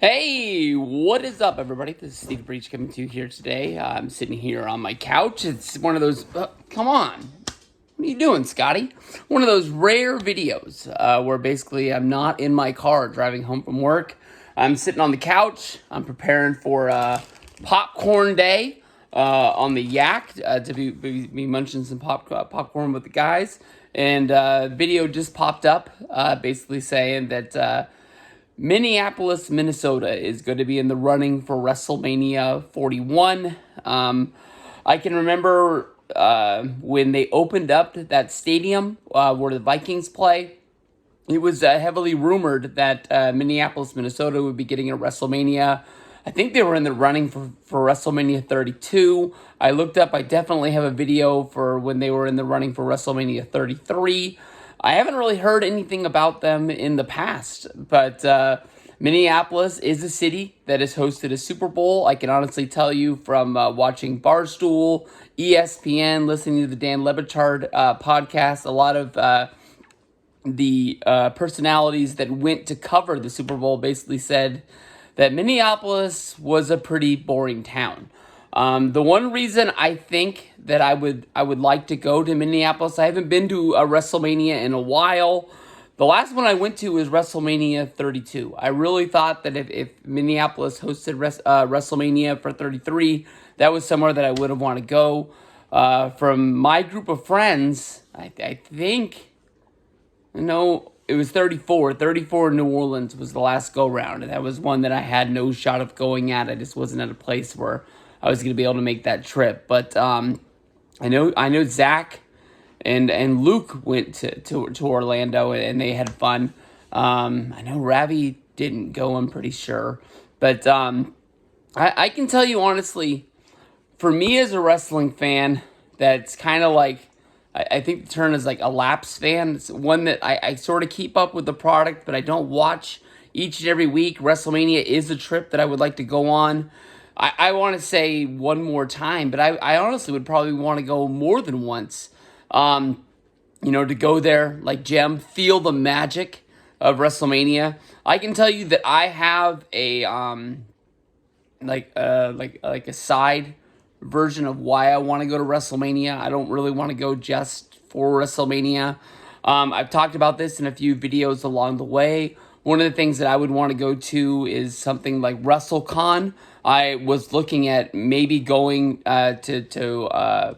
Hey, what is up, everybody? This is Steve Breach coming to you here today. I'm sitting here on my couch. It's one of those, come on. What are you doing, Scotty? One of those rare videos where basically I'm not in my car driving home from work. I'm sitting on the couch. I'm preparing for popcorn day on the yak to be munching some popcorn with the guys. And video just popped up basically saying that Minneapolis, Minnesota is going to be in the running for Wrestlemania 41. I can remember when they opened up that stadium where the Vikings play. It was heavily rumored that Minneapolis, Minnesota would be getting a WrestleMania. I think they were in the running for WrestleMania 32. I looked up, I definitely have a video for when they were in the running for WrestleMania 33. I haven't really heard anything about them in the past, but Minneapolis is a city that has hosted a Super Bowl. I can honestly tell you from watching Barstool, ESPN, listening to the Dan Le Batard podcast, a lot of the personalities that went to cover the Super Bowl basically said that Minneapolis was a pretty boring town. The one reason I think that I would like to go to Minneapolis, I haven't been to a WrestleMania in a while. The last one I went to was WrestleMania 32. I really thought that if Minneapolis hosted WrestleMania for 33, that was somewhere that I would have wanted to go. From my group of friends, I think, it was 34. 34 in New Orleans was the last go-round, and that was one that I had no shot of going at. I just wasn't at a place where I was going to be able to make that trip. But I know Zach and Luke went to Orlando, and they had fun. I know Ravi didn't go, I'm pretty sure. But I can tell you honestly, for me as a wrestling fan, that's kind of like, I think the term is like a lapsed fan. It's one that I sort of keep up with the product, but I don't watch each and every week. WrestleMania is a trip that I would like to go on. I want to say one more time, but I honestly would probably want to go more than once. To go there, like Jem, feel the magic of WrestleMania. I can tell you that I have a like a side version of why I want to go to WrestleMania. I don't really want to go just for WrestleMania. I've talked about this in a few videos along the way. One of the things that I would want to go to is something like WrestleCon. I was looking at maybe going to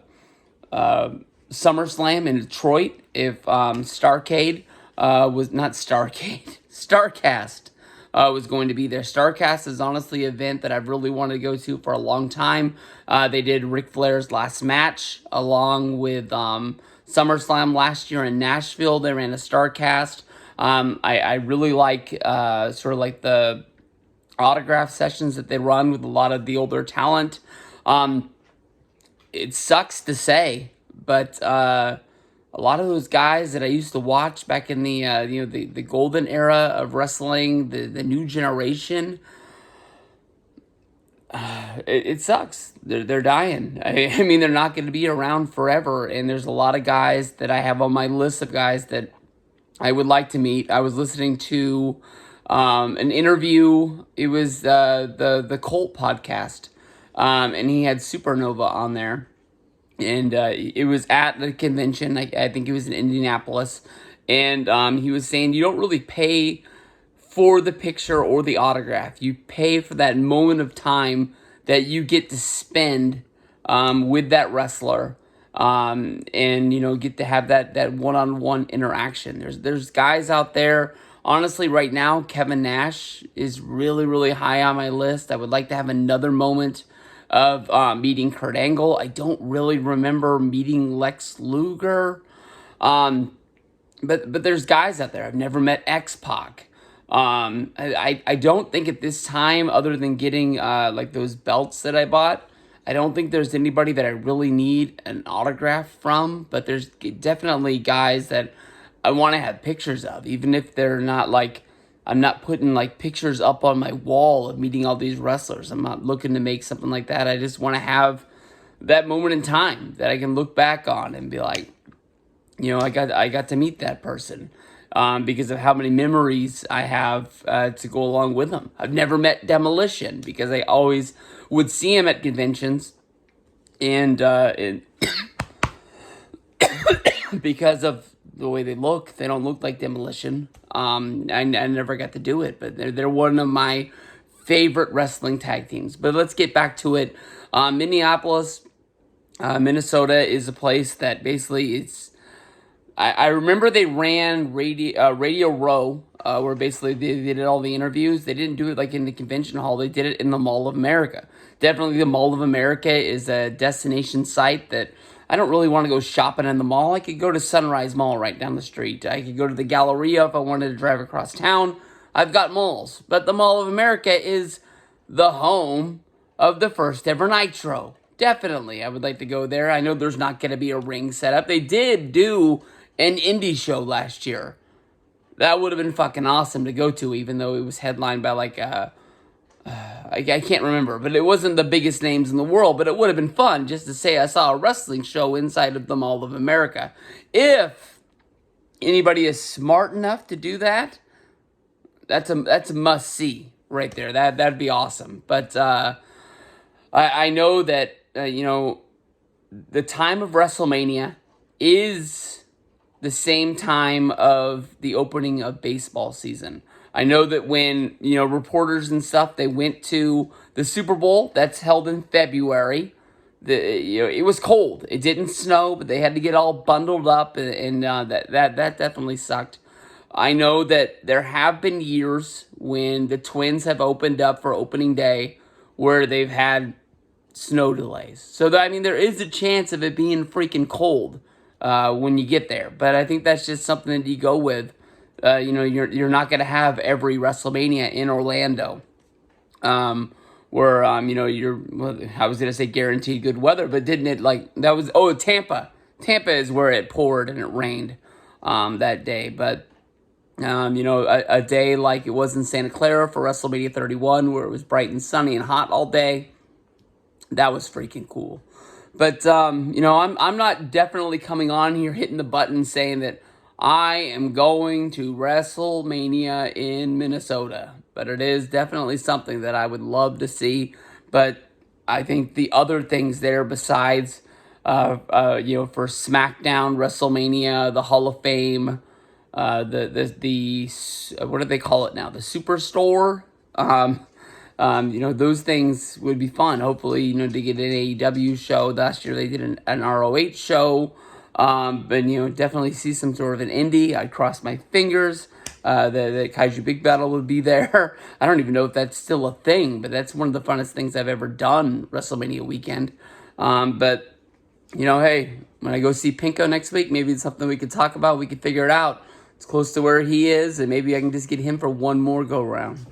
SummerSlam in Detroit if Starcade was not Starcade, Starcast was going to be there. Starcast is honestly an event that I've really wanted to go to for a long time. They did Ric Flair's last match along with SummerSlam last year in Nashville. They ran a Starcast. I really like sort of like the autograph sessions that they run with a lot of the older talent. It sucks to say, but a lot of those guys that I used to watch back in the the golden era of wrestling, the new generation, it sucks. They're dying. I mean, they're not going to be around forever, and there's a lot of guys that I have on my list of guys that I would like to meet. I was listening to an interview. It was the Colt podcast, and he had Supernova on there. And it was at the convention. I think it was in Indianapolis. And he was saying you don't really pay for the picture or the autograph. You pay for that moment of time that you get to spend with that wrestler. And, get to have that one-on-one interaction. There's guys out there. Honestly, right now, Kevin Nash is really, really high on my list. I would like to have another moment of meeting Kurt Angle. I don't really remember meeting Lex Luger. But there's guys out there. I've never met X-Pac. I don't think at this time, other than getting like those belts that I bought, I don't think there's anybody that I really need an autograph from. But there's definitely guys that I want to have pictures of, even if they're not like, I'm not putting like pictures up on my wall of meeting all these wrestlers. I'm not looking to make something like that. I just want to have that moment in time that I can look back on and be like, I got to meet that person. because of how many memories I have to go along with him. I've never met Demolition because I always would see him at conventions, and because of the way they look, they don't look like Demolition. I never got to do it, but they're one of my favorite wrestling tag teams. But let's get back to it. Minneapolis, Minnesota is a place that basically it's. I remember they ran Radio Row, where basically they did all the interviews. They didn't do it like in the convention hall. They did it in the Mall of America. Definitely the Mall of America is a destination site that I don't really want to go shopping in the mall. I could go to Sunrise Mall right down the street. I could go to the Galleria if I wanted to drive across town. I've got malls. But the Mall of America is the home of the first ever Nitro. Definitely, I would like to go there. I know there's not going to be a ring set up. They did do an indie show last year. That would have been fucking awesome to go to, even though it was headlined by like I can't remember, but it wasn't the biggest names in the world, but it would have been fun just to say I saw a wrestling show inside of the Mall of America. If anybody is smart enough to do that, that's a must see right there. That'd be awesome. But I know that the time of WrestleMania is the same time of the opening of baseball season. I know that when, reporters and stuff, they went to the Super Bowl that's held in February. It was cold. It didn't snow, but they had to get all bundled up, and that definitely sucked. I know that there have been years when the Twins have opened up for opening day where they've had snow delays. So, there is a chance of it being freaking cold when you get there. But I think that's just something that you go with. You're not going to have every WrestleMania in Orlando, where you're. Well, I was going to say guaranteed good weather, but didn't it that was Tampa? Tampa is where it poured and it rained that day, but a day like it was in Santa Clara for WrestleMania 31, where it was bright and sunny and hot all day. That was freaking cool. But I'm not definitely coming on here hitting the button saying that I am going to WrestleMania in Minnesota, but it is definitely something that I would love to see. But I think the other things there besides, for SmackDown, WrestleMania, the Hall of Fame, the what do they call it now? The Superstore. Those things would be fun. Hopefully, to get an AEW show. Last year they did an ROH show. But definitely see some sort of an indie. I'd cross my fingers. The Kaiju Big Battle would be there. I don't even know if that's still a thing, but that's one of the funnest things I've ever done, WrestleMania weekend. But hey, when I go see Pinko next week, maybe it's something we could talk about. We could figure it out. It's close to where he is, and maybe I can just get him for one more go-round.